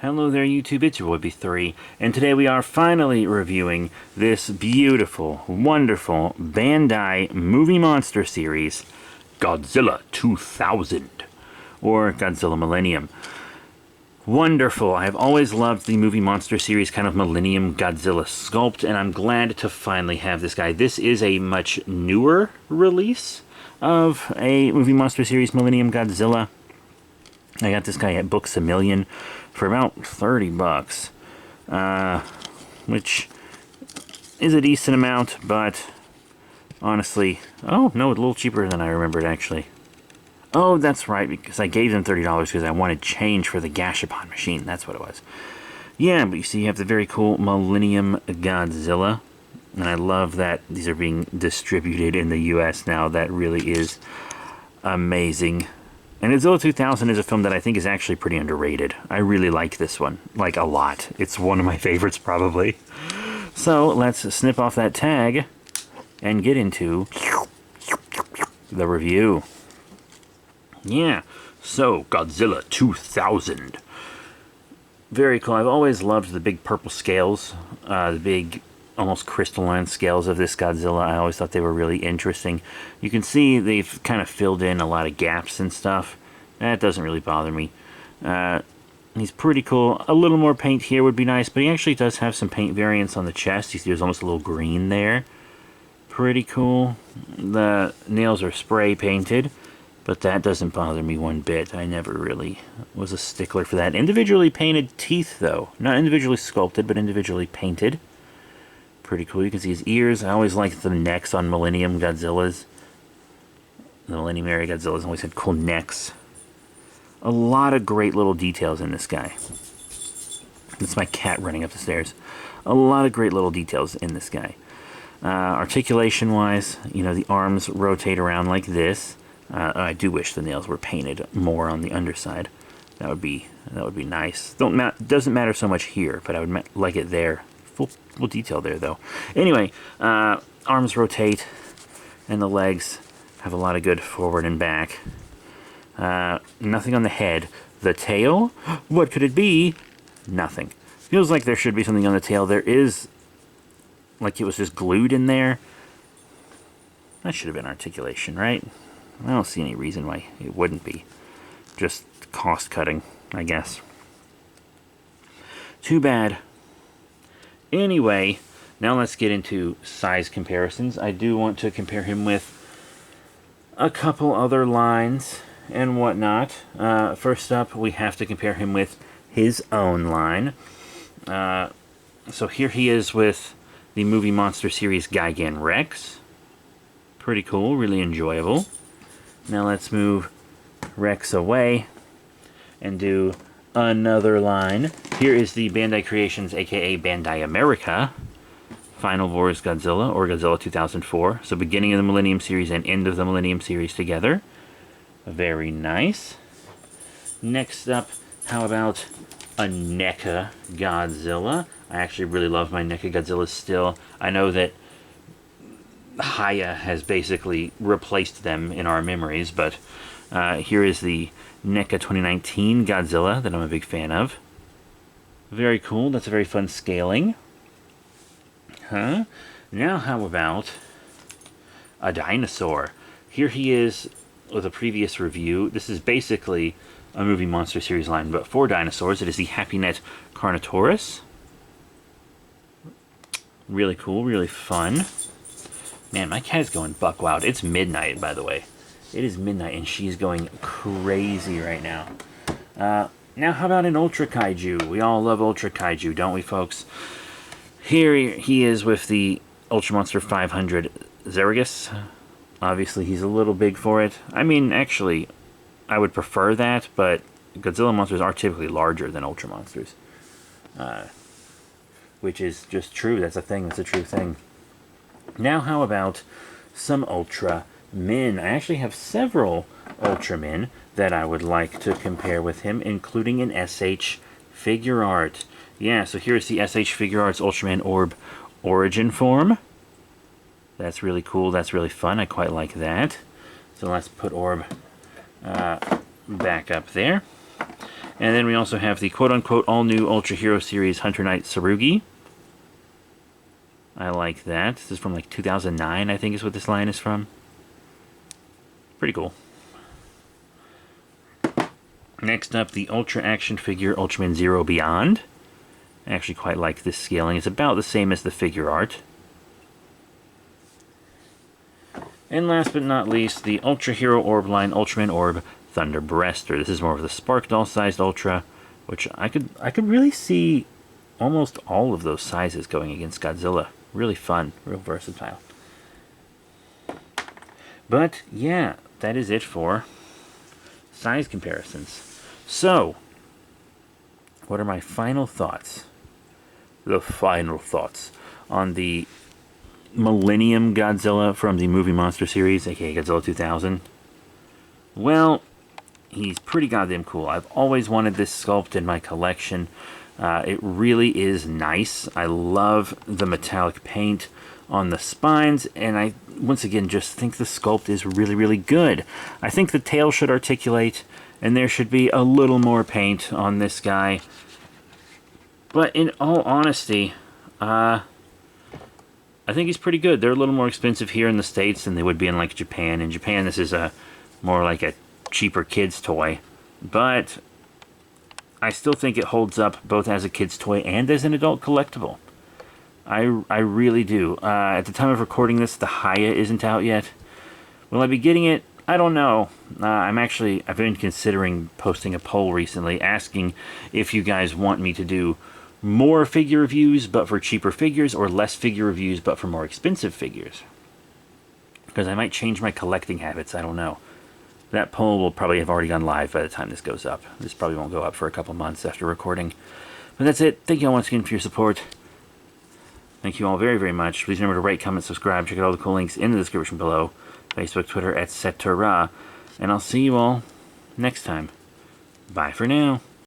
Hello there YouTube, it's your boy B3, and today we are finally reviewing this beautiful, wonderful Bandai movie monster series, Godzilla 2000, or Godzilla Millennium. Wonderful. I've always loved the movie monster series, kind of Millennium Godzilla sculpt, and I'm glad to finally have this guy. This is a much newer release of a movie monster series, Millennium Godzilla. I got this guy at Books A Million for about 30 bucks, which is a decent amount, but honestly, oh no, a little cheaper than I remembered actually. Oh, that's right, because I gave them $30 because I wanted change for the Gashapon machine. That's what it was. Yeah, but you see, you have the very cool Millennium Godzilla, and I love that these are being distributed in the US now. That really is amazing. And Godzilla 2000 is a film that I think is actually pretty underrated. I really like this one, like a lot. It's one of my favorites, probably. So let's snip off that tag and get into the review. Yeah, so Godzilla 2000. Very cool. I've always loved the big purple scales, the big almost crystalline scales of this Godzilla. I always thought they were really interesting. You can see they've kind of filled in a lot of gaps and stuff. That doesn't really bother me. He's pretty cool. A little more paint here would be nice, but he actually does have some paint variants on the chest. You see there's almost a little green there. Pretty cool. The nails are spray painted, but that doesn't bother me one bit. I never really was a stickler for that. Individually painted teeth, though. Not individually sculpted, but individually painted. Pretty cool. You can see his ears. I always liked the necks on Millennium Godzillas. The Millennium era Godzillas always had cool necks. A lot of great little details in this guy. That's my cat running up the stairs. A lot of great little details in this guy. Articulation-wise, you know, the arms rotate around like this. I do wish the nails were painted more on the underside. That would be nice. Doesn't matter so much here, but I would like it there. Full detail there, though. Anyway, arms rotate, and the legs have a lot of good forward and back. Nothing on the head. The tail? What could it be? Nothing. Feels like there should be something on the tail. There is, like it was just glued in there. That should have been articulation, right? I don't see any reason why it wouldn't be. Just cost cutting, I guess. Too bad. Anyway, now let's get into size comparisons. I do want to compare him with a couple other lines and whatnot. First up, we have to compare him with his own line. So here he is with the movie monster series Gigan Rex. Pretty cool, really enjoyable. Now let's move Rex away and do another line. Here is the Bandai Creations, aka Bandai America, Final Wars Godzilla, or Godzilla 2004. So beginning of the Millennium series and end of the Millennium series together. Very nice. Next up, how about a NECA Godzilla? I actually really love my NECA Godzillas still. I know that Haya has basically replaced them in our memories, but here is the NECA 2019 Godzilla that I'm a big fan of. Very cool. That's a very fun scaling. Now how about a dinosaur? Here he is with a previous review. This is basically a movie monster series line, but for dinosaurs. It is the HappyNet Carnotaurus. Really cool, really fun. Man, my cat is going buck wild. It's midnight, by the way. It is midnight, and she's going crazy right now. Now, how about an Ultra Kaiju? We all love Ultra Kaiju, don't we, folks? Here he is with the Ultra Monster 500 Zeragus. Obviously, he's a little big for it. I mean, actually, I would prefer that, but Godzilla monsters are typically larger than Ultra monsters. Which is just true. That's a thing. That's a true thing. Now, how about some Ultra Men? I actually have several Ultra Men that I would like to compare with him, including an SH figure art. Yeah, so here's the SH Figure Arts Ultraman Orb Origin form. That's really cool. That's really fun. I quite like that. So let's put Orb back up there. And then we also have the quote-unquote all-new Ultra Hero Series Hunter Knight Tsurugi. I like that. This is from like 2009, I think is what this line is from. Pretty cool. Next up, the Ultra Action Figure Ultraman Zero Beyond. I actually quite like this scaling. It's about the same as the figure art. And last but not least, the Ultra Hero Orb line Ultraman Orb Thunder Breaster. This is more of the Spark Doll-sized Ultra, which I could really see almost all of those sizes going against Godzilla. Really fun, real versatile. But yeah, that is it for size comparisons. So, what are my final thoughts? The final thoughts on the Millennium Godzilla from the Movie Monster series, aka Godzilla 2000. Well, he's pretty goddamn cool. I've always wanted this sculpt in my collection. It really is nice. I love the metallic paint on the spines, and I, once again, just think the sculpt is really, really good. I think the tail should articulate, and there should be a little more paint on this guy. But in all honesty, I think he's pretty good. They're a little more expensive here in the States than they would be in like Japan. In Japan, this is more like a cheaper kid's toy. But I still think it holds up both as a kid's toy and as an adult collectible. I really do. At the time of recording this, the Haya isn't out yet. Will I be getting it? I don't know. I've been considering posting a poll recently asking if you guys want me to do more figure reviews but for cheaper figures, or less figure reviews but for more expensive figures. Because I might change my collecting habits, I don't know. That poll will probably have already gone live by the time this goes up. This probably won't go up for a couple months after recording. But that's it. Thank you all once again for your support. Thank you all very, very much. Please remember to rate, comment, subscribe. Check out all the cool links in the description below. Facebook, Twitter, etc. And I'll see you all next time. Bye for now.